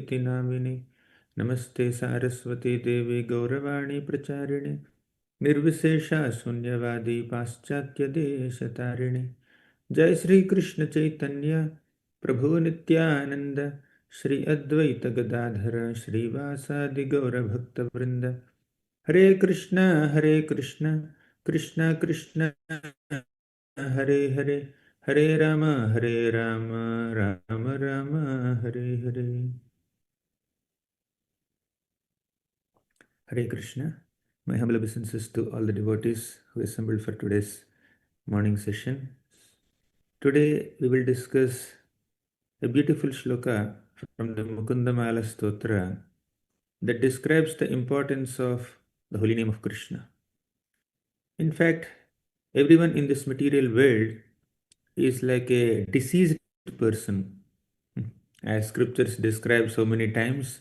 इति नामिने नमस्ते सारस्वती देवी गौरवाणी प्रचारिणे निर्विशेषा शून्यवादी पाश्चात्य देशतारिणे जय श्री कृष्ण चैतन्य प्रभु नित्यानंद श्री अद्वैत गदाधर श्रीवासादि गौर भक्त वृंद हरे Krishna Krishna Krishna Hare Hare Hare Ram Ram Ram Hare Hare. Hare Krishna. My humble obeisances to all the devotees who assembled for today's morning session. Today we will discuss a beautiful shloka from the Mukundamala Stotra that describes the importance of the holy name of Krishna. In fact, everyone in this material world is like a diseased person. As scriptures describe so many times,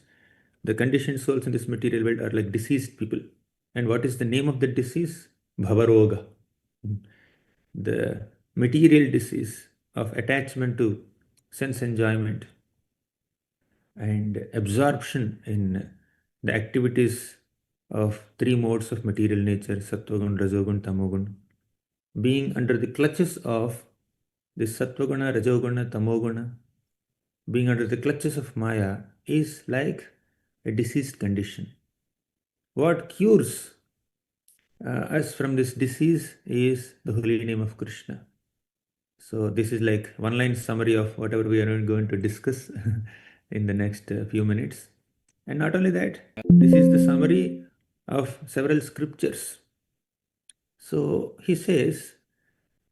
the conditioned souls in this material world are like diseased people. And what is the name of the disease? Bhavaroga. The material disease of attachment to sense enjoyment and absorption in the activities of three modes of material nature, sattvagun, rajogun, tamogun, being under the clutches of this sattvaguna, rajoguna, tamoguna, being under the clutches of Maya is like a diseased condition. What cures us from this disease is the holy name of Krishna. So this is like one-line summary of whatever we are going to discuss in the next few minutes. And not only that, this is the summary of several scriptures. So he says,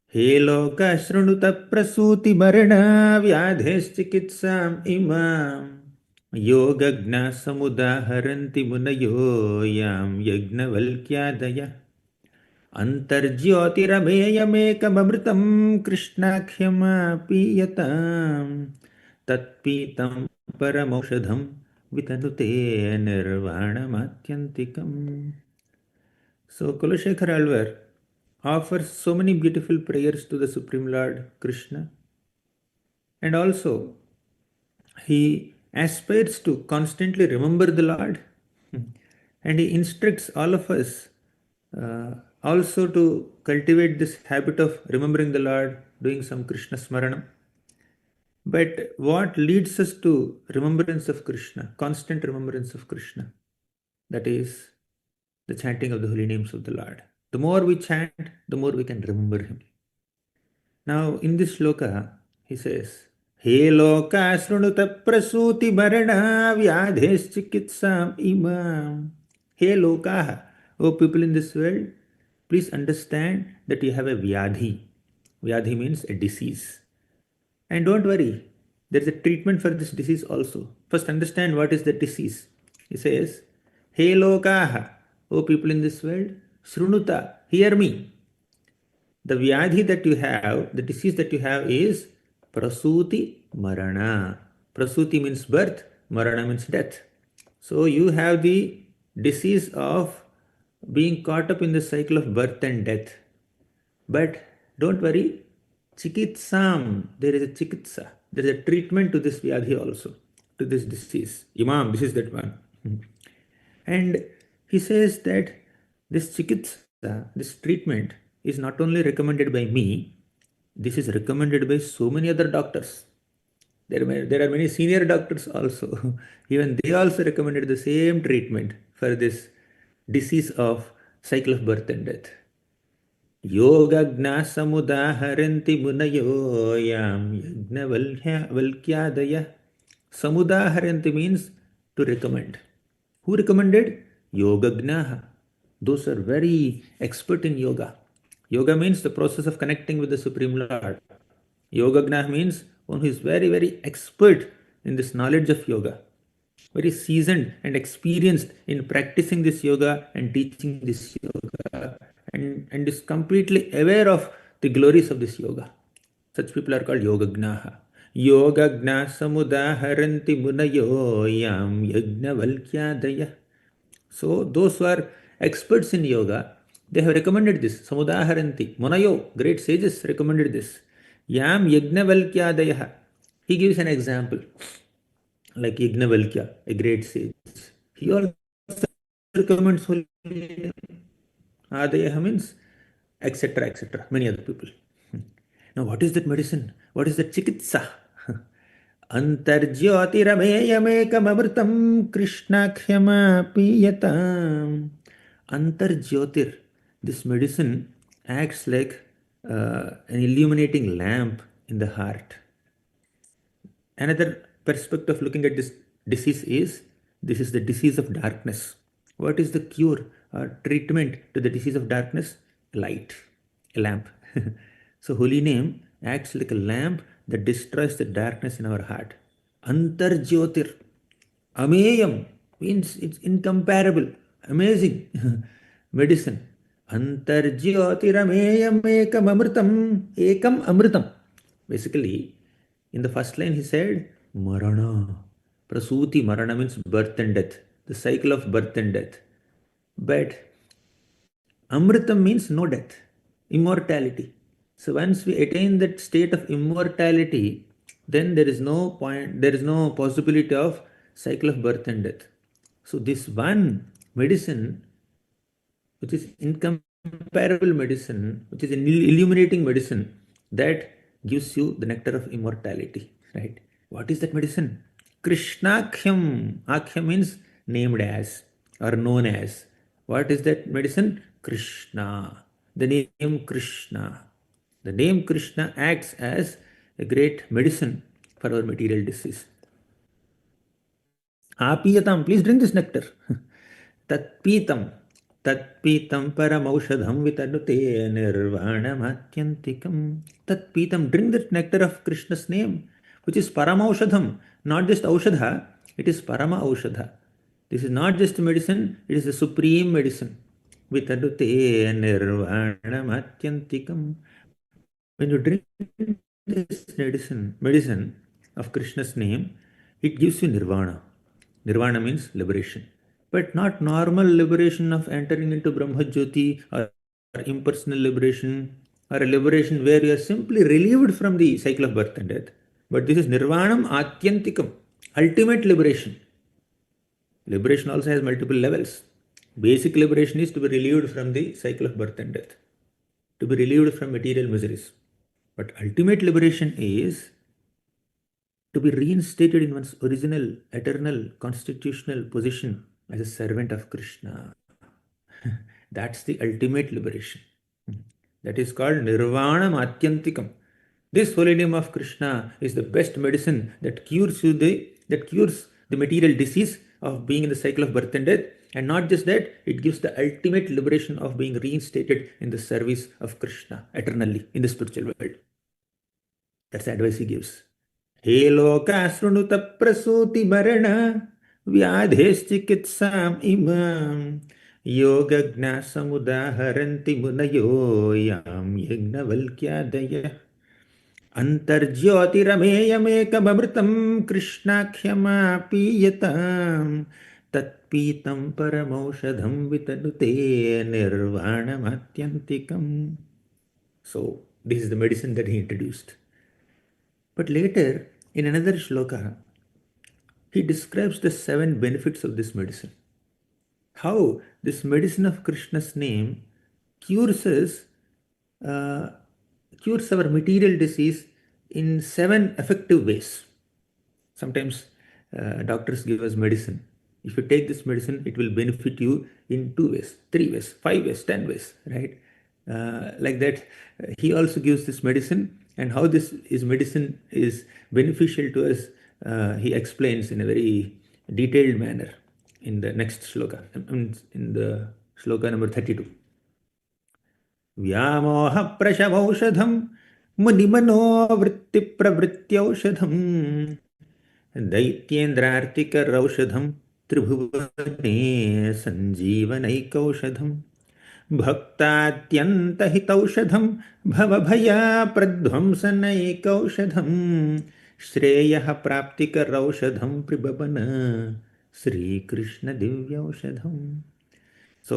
He loka shrunuta prasuti marana vyadheschikitsam imam yogagna samudaharanti munayo yam yagna valkyadaya अंतर्ज्योतिरमेयमेकममृतं कृष्णाख्यमापीयतां तत्पीतं परमौषधं वितनुते निर्वाणमात्यन्तिकम्. So Kulashekar Alvar offers so many beautiful prayers to the Supreme Lord Krishna, and also he aspires to constantly remember the Lord, and he instructs all of us also to cultivate this habit of remembering the Lord, doing some Krishna Smaranam. But what leads us to remembrance of Krishna, constant remembrance of Krishna? That is the chanting of the holy names of the Lord. The more we chant, the more we can remember Him. Now, in this shloka, he says, He loka srunuta prasuti marana vyadheschikitsam imam. He lokaha. O people in this world, please understand that you have a vyadhi. Vyadhi means a disease. And don't worry, there is a treatment for this disease also. First understand what is the disease. He says, He lokaha. O people in this world, srunuta, hear me. The vyadhi that you have, the disease that you have is prasuti marana. Prasuti means birth, marana means death. So you have the disease of being caught up in the cycle of birth and death. But don't worry, chikitsam, there is a chikitsa, there is a treatment to this vyadhi also, to this disease. Imam, this is that one. And he says that this chikitsa, this treatment, is not only recommended by me, this is recommended by so many other doctors. There are many senior doctors also. Even they also recommended the same treatment for this disease of cycle of birth and death. Yogagna samudaharanti munayo yam yagna valkyadaya. Samudaharanti means to recommend. Who recommended? Yogagnaha. Those are very expert in yoga. Yoga means the process of connecting with the Supreme Lord. Yogagnaha means one who is very, very expert in this knowledge of yoga. Very seasoned and experienced in practicing this yoga and teaching this yoga, and is completely aware of the glories of this yoga. Such people are called Yogagnaha. Yogagna samudaharanti munayo yam yagna valkyadaya. So those who are experts in yoga, they have recommended this. Samudaharanti. Munayo, great sages recommended this. Yam yagna valkyadaya. He gives an example. like Yajnavalkya, a great sage. He also recommends holy name. Adayaha means etc. etc. Many other people. Now, what is that medicine? What is that chikitsa? Antarjyotirameyamekam Krishnakhyama Antarjyotir. This medicine acts like an illuminating lamp in the heart. Another perspective of looking at this disease is this is the disease of darkness. What is the cure or treatment to the disease of darkness? Light, a lamp. So, holy name acts like a lamp that destroys the darkness in our heart. Antarjyotir. Ameyam means it's incomparable, amazing medicine. Antarjyotirameyam ekam amritam, ekam amritam. Basically, in the first line he said, Marana. Prasuti, Marana means birth and death, the cycle of birth and death. But Amritam means no death, immortality. So once we attain that state of immortality, then there is no point, there is no possibility of cycle of birth and death. So this one medicine, which is incomparable medicine, which is an illuminating medicine, that gives you the nectar of immortality. Right? What is that medicine? Krishnakhyam. Akhyam means named as or known as. What is that medicine? Krishna. The name Krishna. The name Krishna acts as a great medicine for our material disease. Apiyatam, please drink this nectar. Tatpitam. Tatpitam paramaushadham vitanute nirvanamatyantikam. Tatpitam, drink the nectar of Krishna's name, which is paramaushadham, not just aushadha, it is parama aushadha. This is not just medicine, it is the supreme medicine. Vitanute nirvanamatyantikam. When you drink this medicine of Krishna's name, it gives you nirvana. Nirvana means liberation. But not normal liberation of entering into Brahma Jyoti or impersonal liberation or a liberation where you are simply relieved from the cycle of birth and death. But this is Nirvanam Atyantikam, ultimate liberation. Liberation also has multiple levels. Basic liberation is to be relieved from the cycle of birth and death, to be relieved from material miseries. But ultimate liberation is to be reinstated in one's original, eternal, constitutional position as a servant of Krishna. That's the ultimate liberation. That is called Nirvana Matyantikam. This holy name of Krishna is the best medicine that cures the material disease of being in the cycle of birth and death. And not just that, it gives the ultimate liberation of being reinstated in the service of Krishna eternally in the spiritual world. That's the advice he gives. He loka srunuta prasuti marana vyadheschikitsam imam yogagna samudaharanti munayo yam yagnavalkyadaya antarjyotirameyamekam krishnakhyamapiyatam tatpitam paramaushadham vitanute nirvanamatyantikam. So, this is the medicine that he introduced. But later, in another shloka, he describes the 7 benefits of this medicine. How this medicine of Krishna's name cures us, cures our material disease in 7 effective ways. Sometimes doctors give us medicine. If you take this medicine, it will benefit you in 2 ways, 3 ways, 5 ways, 10 ways, right? Like that, he also gives this medicine, and how this is medicine is beneficial to us, he explains in a very detailed manner in the next shloka, in the shloka number 32. Vyamoha prashavaushadham munimano vritti pravrityaushadham दैत्येन्द्रार्तिकरौषधं त्रिभुवने सञ्जीवनैकौषधं भक्तात्यन्तहितौषधं भवभयाप्रध्वंसनैकौषधं श्रेयः प्राप्तिकरौषधं प्रबबन श्रीकृष्णदिव्यौषधं. So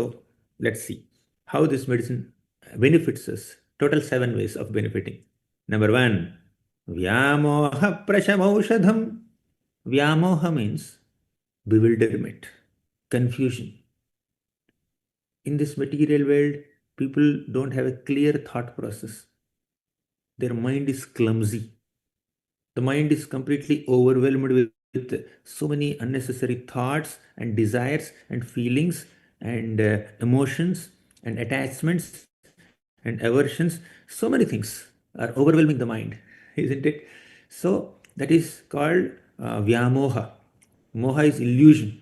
let's see how this medicine benefits us. Total 7 ways of benefiting. Number 1, Vyamoha Prashamaushadham. Vyamoha means bewilderment, confusion. In this material world, people don't have a clear thought process. Their mind is clumsy. The mind is completely overwhelmed with so many unnecessary thoughts and desires and feelings and emotions and attachments and aversions. So many things are overwhelming the mind, isn't it? So that is called vyamoha. Moha is illusion.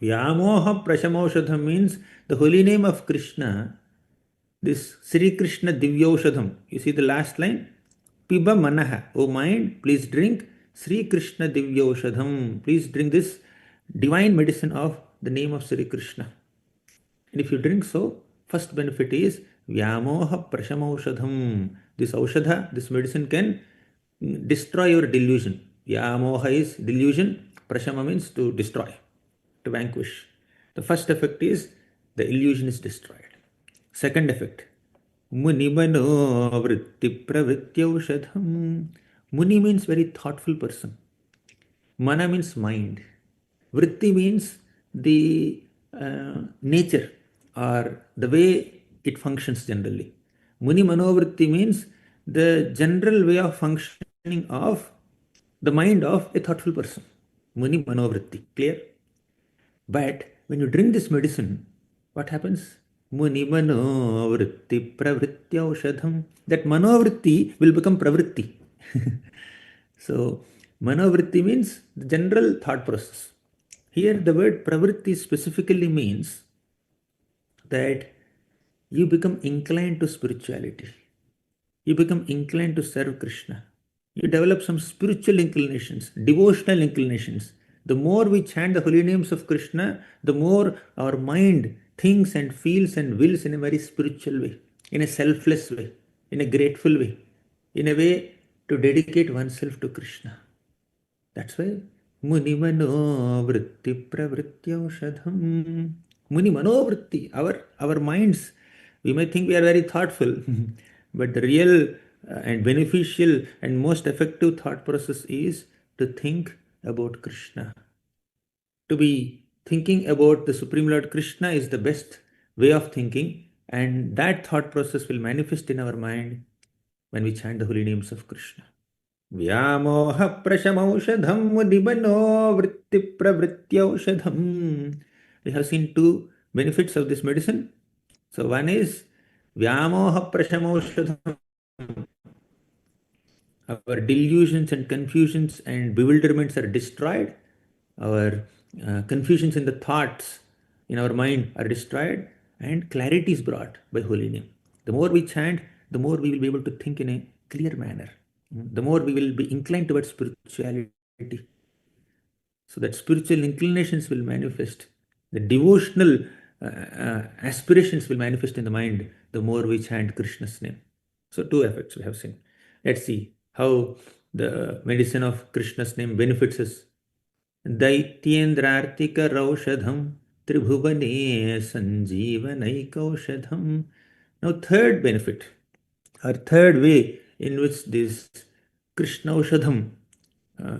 Vyamoha prashamaushadham means the holy name of Krishna, this Sri Krishna Divyaushadham. You see the last line? Piba manaha. O mind, please drink Sri Krishna Divyaushadham. Please drink this divine medicine of the name of Sri Krishna. And if you drink so, first benefit is Vyamoha Prashamaushadham. This Aushadha, this medicine can destroy your delusion. Vyamoha is delusion. Prashama means to destroy, to vanquish. The first effect is the illusion is destroyed. Second effect, Muni mano vritti pravrityaushadham. Muni means very thoughtful person. Mana means mind. Vritti means the nature or the way it functions generally. Muni manovritti means the general way of functioning of the mind of a thoughtful person. Muni manovritti. Clear? But when you drink this medicine, what happens? Muni manovritti pravrityaushadham. That manovritti will become pravritti. So, manovritti means the general thought process. Here, the word pravritti specifically means that you become inclined to spirituality. You become inclined to serve Krishna. You develop some spiritual inclinations, devotional inclinations. The more we chant the holy names of Krishna, the more our mind thinks and feels and wills in a very spiritual way, in a selfless way, in a grateful way, in a way to dedicate oneself to Krishna. That's why Muni Manovritti Pravrityaushadham. Muni Manovritti, our minds, we may think we are very thoughtful, but the real and beneficial and most effective thought process is to think about Krishna. To be thinking about the Supreme Lord Krishna is the best way of thinking, and that thought process will manifest in our mind when we chant the holy names of Krishna. व्यामोह प्रशमौषधम मुदिमनो वृत्ति प्रवृत्त्यौषधम. We have seen two benefits of this medicine. So one is Vyamoha Prashamaushadham. Our delusions and confusions and bewilderments are destroyed. Our confusions in the thoughts in our mind are destroyed, and clarity is brought by holy name. The more we chant, the more we will be able to think in a clear manner. The more we will be inclined towards spirituality. So that spiritual inclinations will manifest. The devotional aspirations will manifest in the mind the more we chant Krishna's name. So two effects we have seen. Let's see how the medicine of Krishna's name benefits us. Daityendrartika raushadham tribhuvane sanjeevanaikaushadham. Now third benefit or third way in which this Krishna Aushadham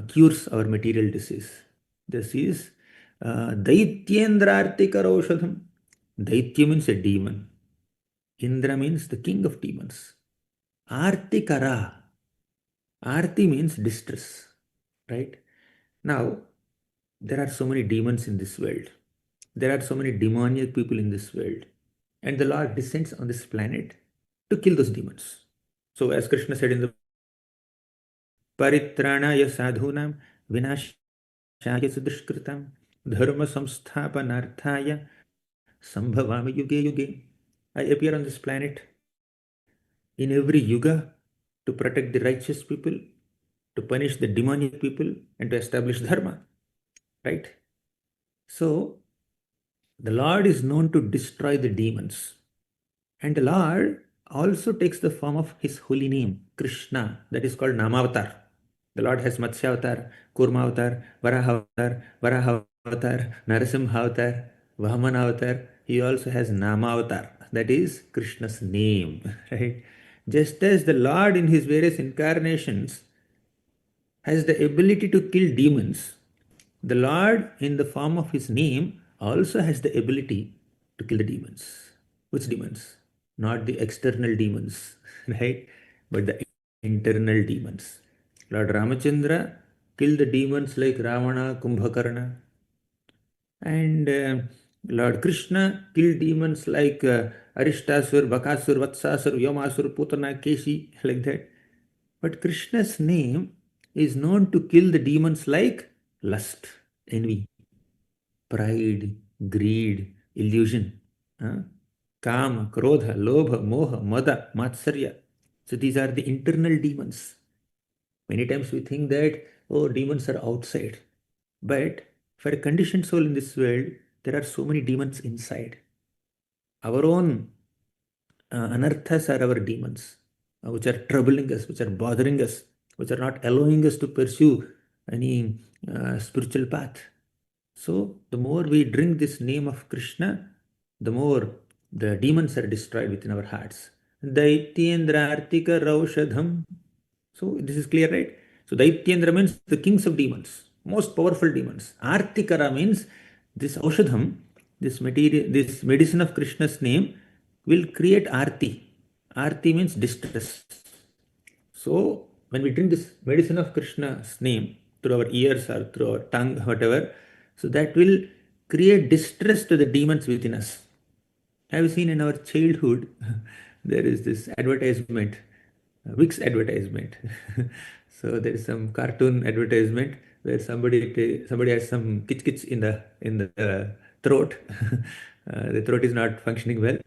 cures our material disease. This is Daityendrartika Aushadham. Daitya means a demon. Indra means the king of demons. Artikara. Arti means distress. Right? Now, there are so many demons in this world. There are so many demoniac people in this world. And the Lord descends on this planet to kill those demons. So, as Krishna said in the Paritrāṇāya sadhūnam vināṣāya suduṣkritam dharma samsthapanarthāya sambhavami yuge yuge. I appear on this planet in every yuga to protect the righteous people, to punish the demonic people, and to establish dharma. Right? So, the Lord is known to destroy the demons. And the Lord also takes the form of his holy name, Krishna, that is called Namavatar. The Lord has Matsya Avatar, Kurma Avatar, Varaha Avatar, Narasimha Avatar, Vamana Avatar. He also has Nama Avatar, that is Krishna's name. Right? Just as the Lord in his various incarnations has the ability to kill demons, the Lord, in the form of his name, also has the ability to kill the demons. Which demons? Not the external demons, right? But the internal demons. Lord Ramachandra killed the demons like Ravana, Kumbhakarna, and Lord Krishna killed demons like Arishtasur, Bakasur, Vatsasur, Vyomasur, Putana, Keshi, like that. But Krishna's name is known to kill the demons like lust, envy, pride, greed, illusion, kama, krodha, lobha, moha, mada, matsarya. So these are the internal demons. Many times we think that, oh, demons are outside. But for a conditioned soul in this world, there are so many demons inside. Our own anarthas are our demons, which are troubling us, which are bothering us, which are not allowing us to pursue any spiritual path. So, the more we drink this name of Krishna, the more the demons are destroyed within our hearts. Daityendra Raushadham. So, this is clear, right? So, Daityendra means the kings of demons, most powerful demons. Artikara means this Aushadham, this material, this medicine of Krishna's name will create Arti. Arti means distress. So, when we drink this medicine of Krishna's name through our ears or through our tongue, whatever, so that will create distress to the demons within us. Have you seen in our childhood, there is this advertisement, Vicks advertisement. So there is some cartoon advertisement where somebody has some kitch kitch in the throat. The throat is not functioning well,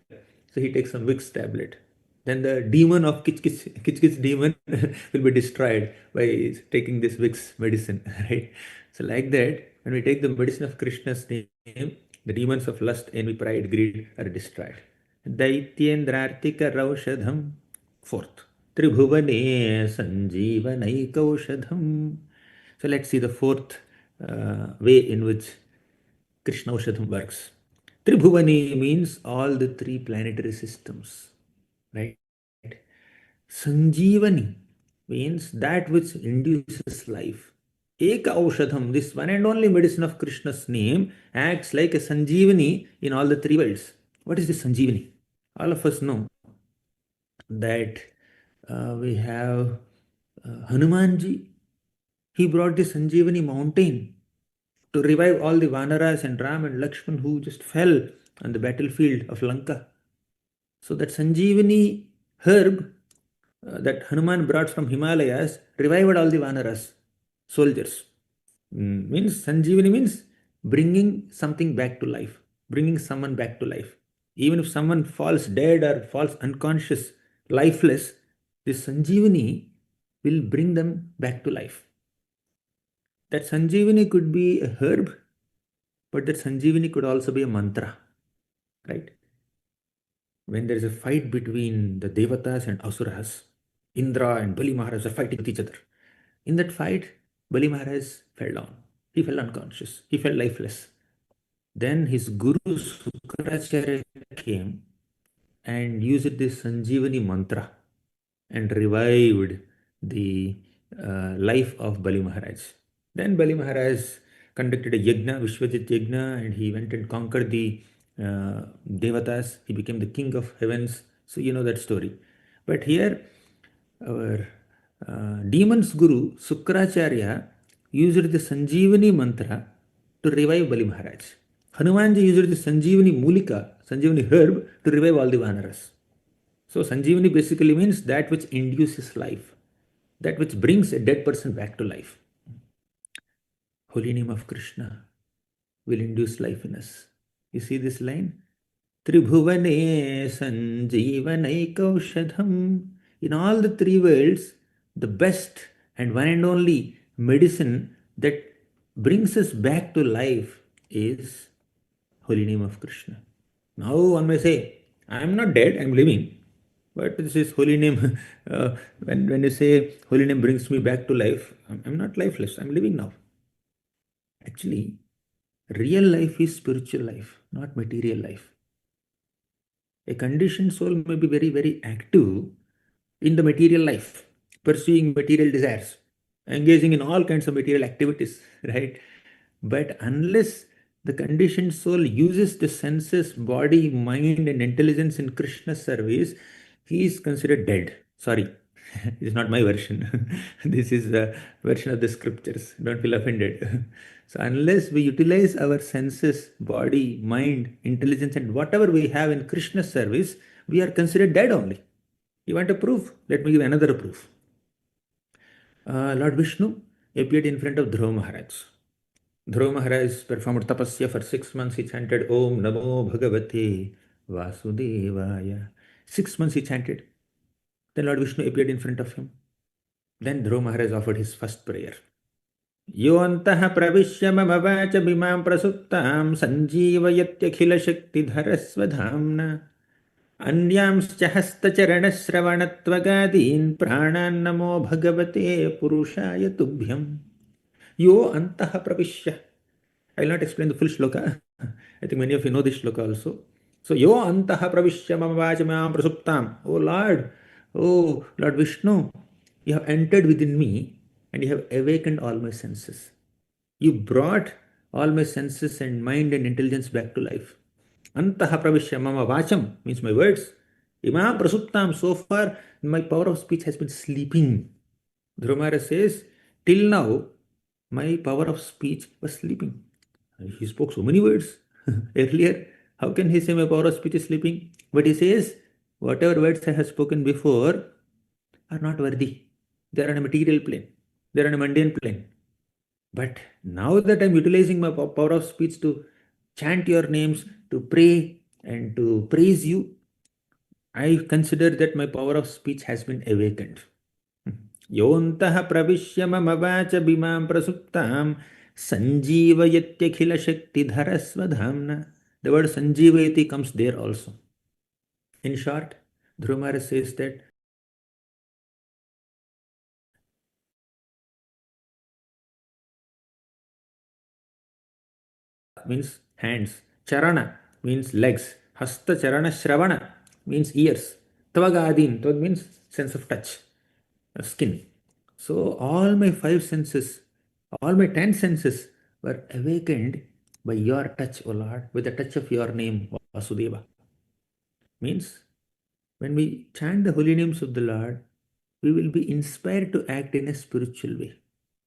so he takes some Vicks tablet. Then the demon of kitch kitch demon will be destroyed by taking this Vicks medicine, right? So like that, when we take the medicine of Krishna's name, the demons of lust, envy, pride, greed are destroyed. Daityendrartika raushadham. Fourth, Tribhuvane Sanjeevanaikaushadham. So let's see the fourth way in which Krishna Aushadham works. Tribhuvane means all the three planetary systems, right? Sanjeevani means that which induces life. Eka Aushadham, this one and only medicine of Krishna's name, acts like a Sanjeevani in all the three worlds. What is this Sanjeevani? All of us know that we have Hanumanji. He brought the Sanjeevani mountain to revive all the Vanaras and Ram and Lakshman who just fell on the battlefield of Lanka. So that Sanjeevani herb that Hanuman brought from Himalayas revived all the Vanaras, soldiers. Means Sanjeevani means bringing something back to life, bringing someone back to life. Even if someone falls dead or falls unconscious, lifeless, this Sanjeevani will bring them back to life. That Sanjeevani could be a herb, but that Sanjeevani could also be a mantra, right? When there is a fight between the Devatas and Asuras, Indra and Bali Maharaj are fighting with each other. In that fight, Bali Maharaj fell down. He fell unconscious. He fell lifeless. Then his guru Sukracharya came and used this Sanjeevani mantra and revived the life of Bali Maharaj. Then Bali Maharaj conducted a yajna, Vishwajit yajna, and he went and conquered the Devatas. He became the king of heavens. So you know that story. But here, our demon's guru Sukracharya used the Sanjeevani mantra to revive Bali Maharaj. Hanumanji used the Sanjeevani Mulika, Sanjeevani herb, to revive all the Vanaras. So Sanjeevani basically means that which induces life, that which brings a dead person back to life. Holy name of Krishna will induce life in us. You see this line? Tribhuvane Sanjeevanaikaushadham. In all the three worlds, the best and one and only medicine that brings us back to life is holy name of Krishna. Now one may say, I am not dead, I am living. But this is holy name. When you say holy name brings me back to life, I'm not lifeless, I'm living now. Actually, real life is spiritual life, not material life. A conditioned soul may be very, very active in the material life, pursuing material desires. engaging in all kinds of material activities, right? But unless the conditioned soul uses the senses, body, mind, and intelligence in Krishna's service, he is considered dead. Sorry, it's not my version. This is the version of the scriptures. Don't feel offended. So, unless we utilize our senses, body, mind, intelligence, and whatever we have in Krishna's service, we are considered dead only. You want a proof? Let me give another proof. Lord Vishnu appeared in front of Dhruva Maharaj. Dhruva Maharaj performed tapasya for 6 months. He chanted Om Namo Bhagavate Vasudevaya. 6 months he chanted. Then Lord Vishnu appeared in front of him. Then Dhruva Maharaj offered his first prayer. Yo antah pravishya mama vacha bimam prasuttam sanjeevayatyakila shakti dharasvadhamna अन्यांश्च हस्तचरणश्रवणत्वगादीन् प्राणान् नमो भगवते पुरुषाय तुभ्यम् यो अन्तः प्रविश्य. I will not explain the full shloka. I think many of you know this shloka also. So, yo antaha pravishya mama vachamam prasuptam. Oh Lord Vishnu, you have entered within me and you have awakened all my senses. You brought all my senses and mind and intelligence back to life. Antaha pravishya mama vacham means my words. Imam prasuptam, so far my power of speech has been sleeping. Dhrumara says, till now my power of speech was sleeping. He spoke so many words earlier. How can he say my power of speech is sleeping? But he says, whatever words I have spoken before are not worthy. They are on a material plane. They are on a mundane plane. But now that I'm utilizing my power of speech to chant your names, to pray and to praise you, I consider that my power of speech has been awakened. Yontah pravishya mama vacha bimam prasuptam sanjeevayatyakila shakti dharasvadhamna. The word sanjeevayati comes there also. In short, Dhrumara says that means hands, charana means legs, hasta charana shravana means ears, tvagadin, tvad means sense of touch, skin. So all my five senses, all my 10 senses were awakened by your touch, O Lord, with the touch of your name, Vasudeva. Means when we chant the holy names of the Lord, we will be inspired to act in a spiritual way.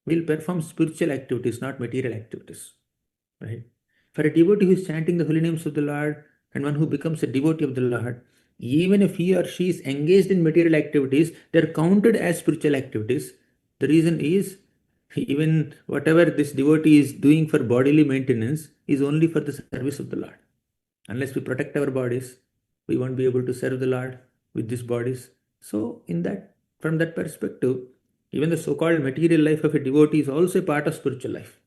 We will perform spiritual activities, not material activities. Right? For a devotee who is chanting the holy names of the Lord and one who becomes a devotee of the Lord, even if he or she is engaged in material activities, they are counted as spiritual activities. The reason is, even whatever this devotee is doing for bodily maintenance is only for the service of the Lord. Unless we protect our bodies, we won't be able to serve the Lord with these bodies. So, from that perspective, even the so-called material life of a devotee is also a part of spiritual life.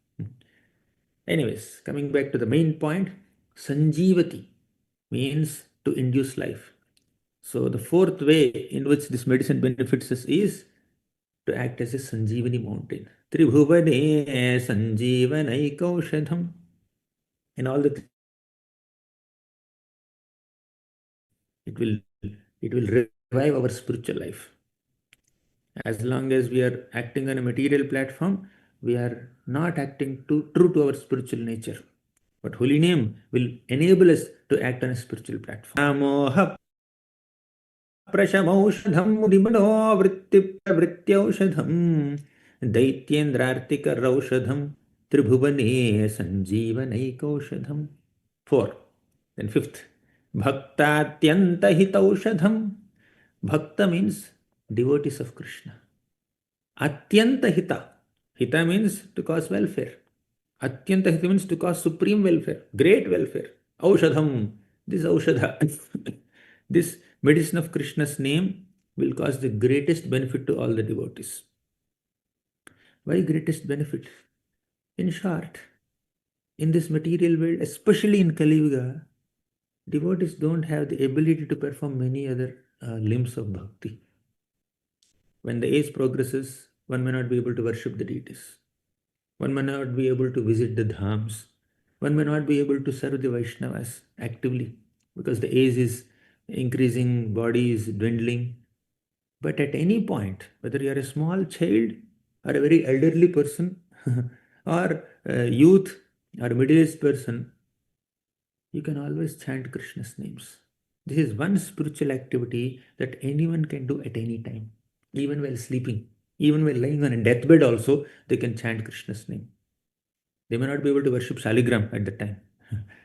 Anyways, coming back to the main point, Sanjeevati means to induce life. So the fourth way in which this medicine benefits us is to act as a Sanjeevani mountain. Tribhuvane Sanjeevanaikaushadham. In all the it will revive our spiritual life. As long as we are acting on a material platform, we are not acting true to our spiritual nature. But holy name will enable us to act on a spiritual platform. Namoha prashamaushadham mudimano vrityaushadham daityendrartikaraushadham tribhuvane sanjeevanaikaushadham. 4. Then fifth, bhaktatyantahitaushadham. Bhakta means devotees of Krishna. Atyanta hita. Hita means to cause welfare. Atyanta hita means to cause supreme welfare, great welfare. Aushadham. This aushadha. This medicine of Krishna's name will cause the greatest benefit to all the devotees. Why greatest benefit? In short, in this material world, especially in Kali Yuga, devotees don't have the ability to perform many other limbs of bhakti. When the age progresses, one may not be able to worship the deities. One may not be able to visit the dhams. One may not be able to serve the Vaishnavas actively because the age is increasing, body is dwindling. But at any point, whether you are a small child or a very elderly person, or a youth or middle-aged person, you can always chant Krishna's names. This is one spiritual activity that anyone can do at any time, even while sleeping, even while lying on a deathbed. Also, they can chant Krishna's name. They may not be able to worship Shaligram at that time.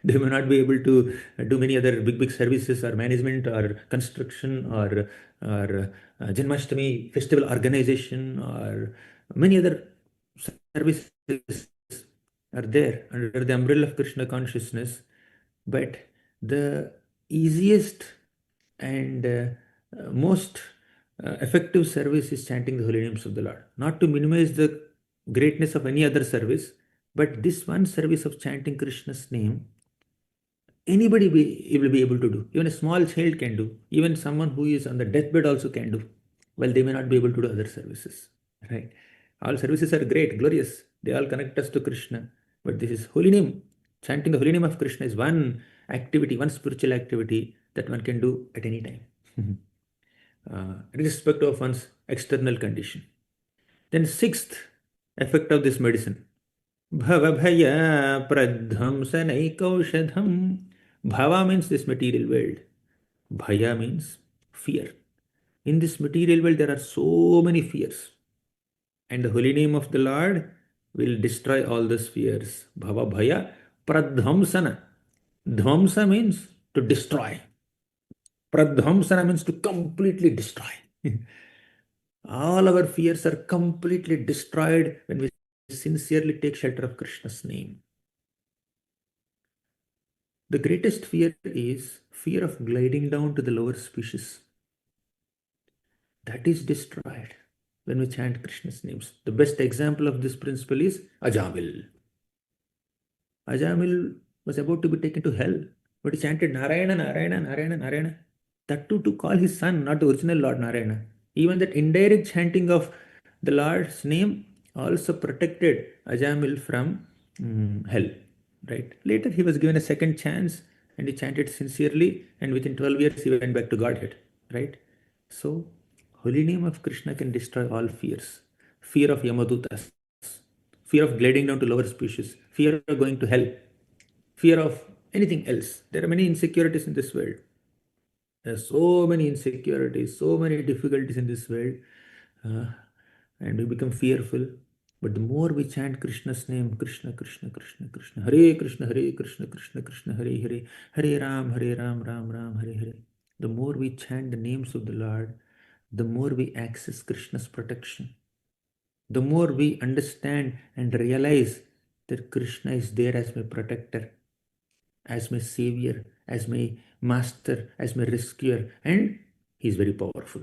They may not be able to do many other big services or management or construction or Janmashtami festival organization or many other services are there under the umbrella of Krishna consciousness. But the easiest and most effective service is chanting the holy names of the Lord. Not to minimize the greatness of any other service, but this one service of chanting Krishna's name, anybody will be able to do. Even a small child can do. Even someone who is on the deathbed also can do. Well, they may not be able to do other services. Right? All services are great, glorious. They all connect us to Krishna. But this is holy name. Chanting the holy name of Krishna is one activity, one spiritual activity that one can do at any time, irrespective of one's external condition. Then sixth effect of this medicine, Bhavabhaya pradhamsanaikaushadham. Bhava means this material world. Bhaya means fear. In this material world, there are so many fears. And the holy name of the Lord will destroy all those fears. Bhavabhaya pradhamsana. Dhamsa means to destroy. Pradhamsana means to completely destroy. All our fears are completely destroyed when we sincerely take shelter of Krishna's name. The greatest fear is fear of gliding down to the lower species. That is destroyed when we chant Krishna's names. The best example of this principle is Ajamil. Ajamil was about to be taken to hell, but he chanted Narayana, Narayana, Narayana, Narayana. That too to call his son, not the original Lord Narayana. Even that indirect chanting of the Lord's name also protected Ajamil from hell. Right? Later he was given a second chance and he chanted sincerely, and within 12 years he went back to Godhead. Right? So, holy name of Krishna can destroy all fears. Fear of Yamadutas, fear of gliding down to lower species, fear of going to hell, fear of anything else. There are many insecurities in this world. There are so many insecurities, so many difficulties in this world, uh, and we become fearful. But the more we chant Krishna's name, Krishna, Krishna, Krishna, Krishna, Hare Krishna, Hare Krishna, Krishna, Krishna, Hare Hare, Hare Ram, Ram, Ram, Hare Hare. The more we chant the names of the Lord, the more we access Krishna's protection. The more we understand and realize that Krishna is there as my protector, as my savior, as my master, as my rescuer, and he is very powerful.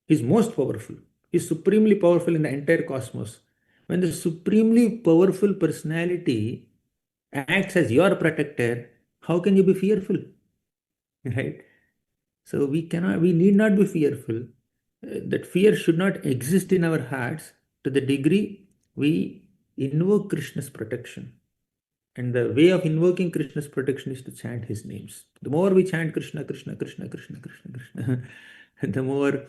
He is most powerful. He is supremely powerful in the entire cosmos. When the supremely powerful personality acts as your protector, how can you be fearful? Right? So we need not be fearful. That fear should not exist in our hearts to the degree we invoke Krishna's protection. And the way of invoking Krishna's protection is to chant his names. The more we chant Krishna, Krishna, Krishna, Krishna, Krishna, Krishna, the more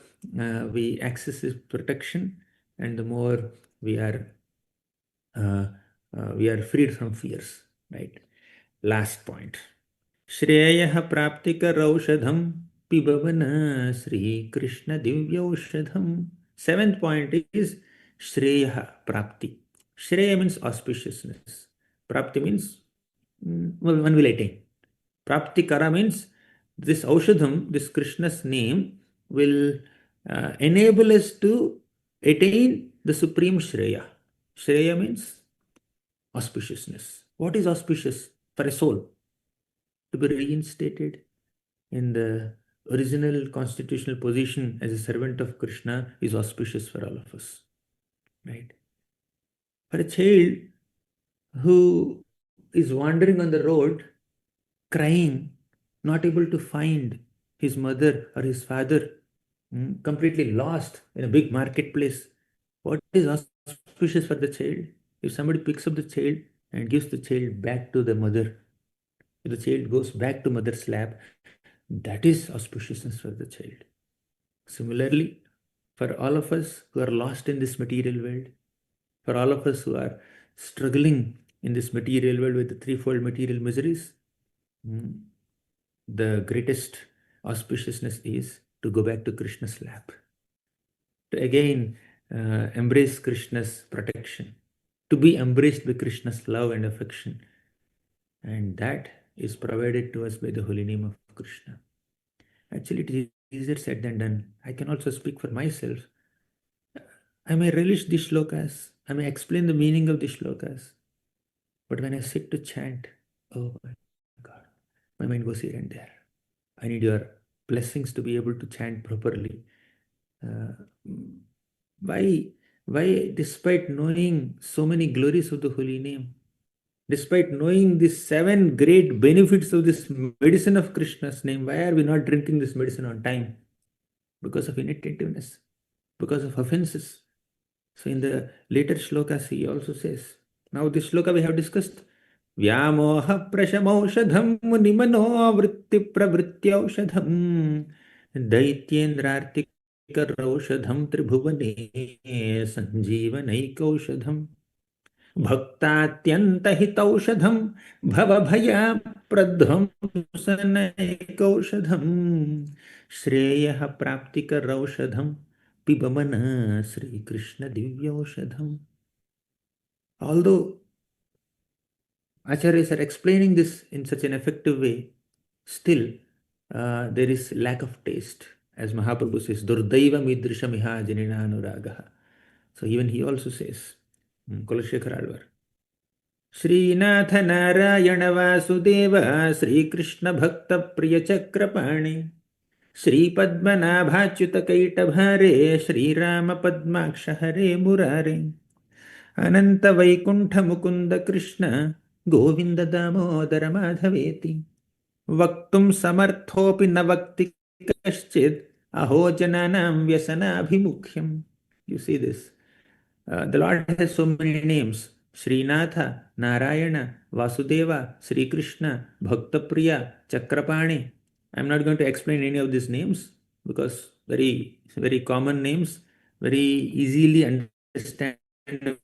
we access his protection, and the more uh, we are freed from fears. Right? Last point. श्रेयः प्राप्तिकरौषधं पिबवन Shrikrishna दिव्यौषधम. Seventh point is Shreya Prapti. Shreya means auspiciousness. Prapti means well, one will attain. Prapti Kara means this Aushadham, this Krishna's name, will enable us to attain the supreme Shreya. Shreya means auspiciousness. What is auspicious for a soul? To be reinstated in the original constitutional position as a servant of Krishna is auspicious for all of us. Right? For a child who is wandering on the road, crying, not able to find his mother or his father, completely lost in a big marketplace, what is auspicious for the child? If somebody picks up the child and gives the child back to the mother, if the child goes back to mother's lap, that is auspiciousness for the child. Similarly, For all of us who are lost in this material world, for all of us who are struggling in this material world with the threefold material miseries, mm, the greatest auspiciousness is to go back to Krishna's lap, to again embrace Krishna's protection, to be embraced by Krishna's love and affection. And that is provided to us by the holy name of Krishna. Actually, it is easier said than done. I can also speak for myself. I may relish these shlokas, I may explain the meaning of these shlokas, but when I sit to chant, oh my God, my mind goes here and there. I need your blessings to be able to chant properly. Uh, why, despite knowing so many glories of the holy name, despite knowing the 7 great benefits of this medicine of Krishna's name, why are we not drinking this medicine on time? Because of inattentiveness, because of offenses. So in the later shlokas, he also says, now this shloka we have discussed, Vyamoha prashamaushadham munimano vritti pravrityaushadham daityendrartikaraushadham tribhuvane sanjeevanaikaushadham भक्तात्यन्तहितौषधं भवभयप्रध्वंसनैकौषधं श्रेयः प्राप्तिकरौषधं पिबमन Shrikrishna दिव्यौषधम. Although acharyas are explaining this in such an effective way, still there is lack of taste. As Mahaprabhu says, Durdaiva midrishamiha janina anuragaha. So even he also says, Kulashekar Alvar, Srinath Narayan Vasudev Shrikrishna भक्त प्रिय चक्रपाणि श्रीपद्मनाभाच्युत कैटभारे श्रीराम पद्माक्ष हरे मुरारे अनंत वैकुंठ मुकुंद कृष्ण गोविंद दामोदर माधवेति वक्तुं समर्थोऽपि न वक्ति कश्चित् अहो जनानां व्यसनाभिमुख्यम्. You see this. The Lord has so many names: Srinatha, Narayana, Vasudeva, Sri Krishna, Bhaktapriya, Chakrapani. I'm not going to explain any of these names because very common names, very easily understandable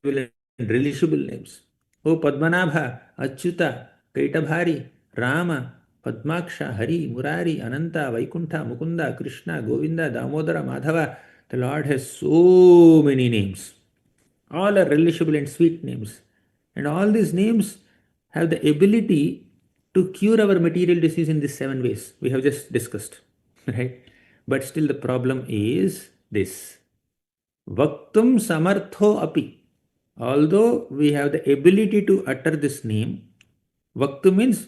and relishable names. Oh Padmanabha, Achyuta, Kaitabhari, Rama, Padmaksha, Hari, Murari, Ananta, Vaikuntha, Mukunda, Krishna, Govinda, Damodara, Madhava. The Lord has so many names. All are relishable and sweet names. And all these names have the ability to cure our material disease in these 7 ways we have just discussed. Right? But still the problem is this. Vaktum samartho api. Although we have the ability to utter this name, Vaktu means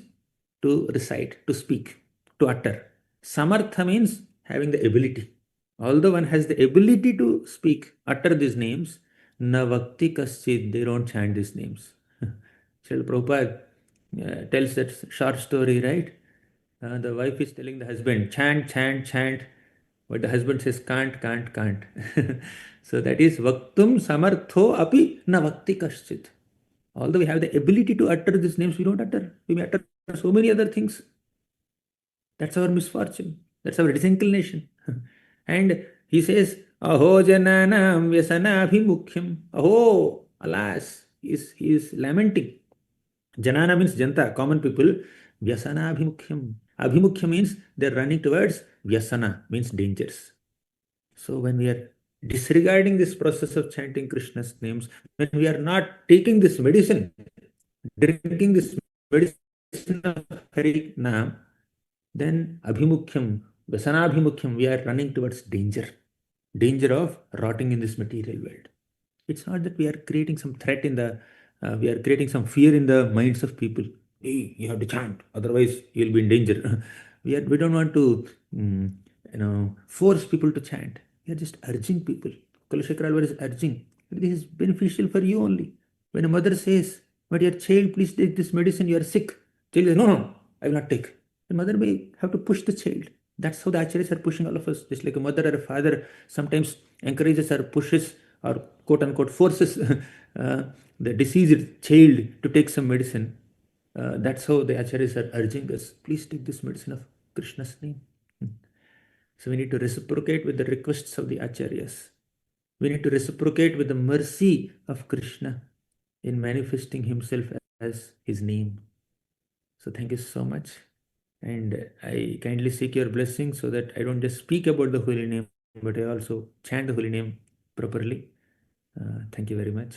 to recite, to speak, to utter. Samartha means having the ability. Although one has the ability to speak, utter these names, na vakti kaschid, they don't chant these names. Srila Prabhupada tells that short story, right? The wife is telling the husband, chant, chant, chant. But the husband says, can't, can't, can't. So that is vaktum samartho api na vakti kaschid. Although we have the ability to utter these names, we don't utter. We may utter so many other things. That's our misfortune. That's our disinclination. And he says, Aho jananam vyasanabhimukhyam. Aho, alas, he is lamenting. Janana means janta, common people. Vyasanabhimukhyam. Abhimukhyam means they're running towards vyasana, means dangers. So when we are disregarding this process of chanting Krishna's names, when we are not taking this medicine, drinking this medicine of Hari Nam, then abhimukhyam, vasanabhimukhyam, we are running towards danger of rotting in this material world. It's not that we are creating some threat in the, we are creating some fear in the minds of people. Hey, you have to chant, otherwise you'll be in danger. We don't want to, force people to chant. We are just urging people. Kulashekar Alvar is urging. This is beneficial for you only. When a mother says, "My dear child, please take this medicine. You are sick." Child says, "No, no, I will not take." The mother may have to push the child. That's how the acharyas are pushing all of us. Just like a mother or a father sometimes encourages or pushes or quote unquote forces the diseased child to take some medicine. That's how the acharyas are urging us. Please take this medicine of Krishna's name. So we need to reciprocate with the requests of the acharyas. We need to reciprocate with the mercy of Krishna in manifesting himself as his name. So thank you so much. And I kindly seek your blessing so that I don't just speak about the holy name, but I also chant the holy name properly. Thank you very much.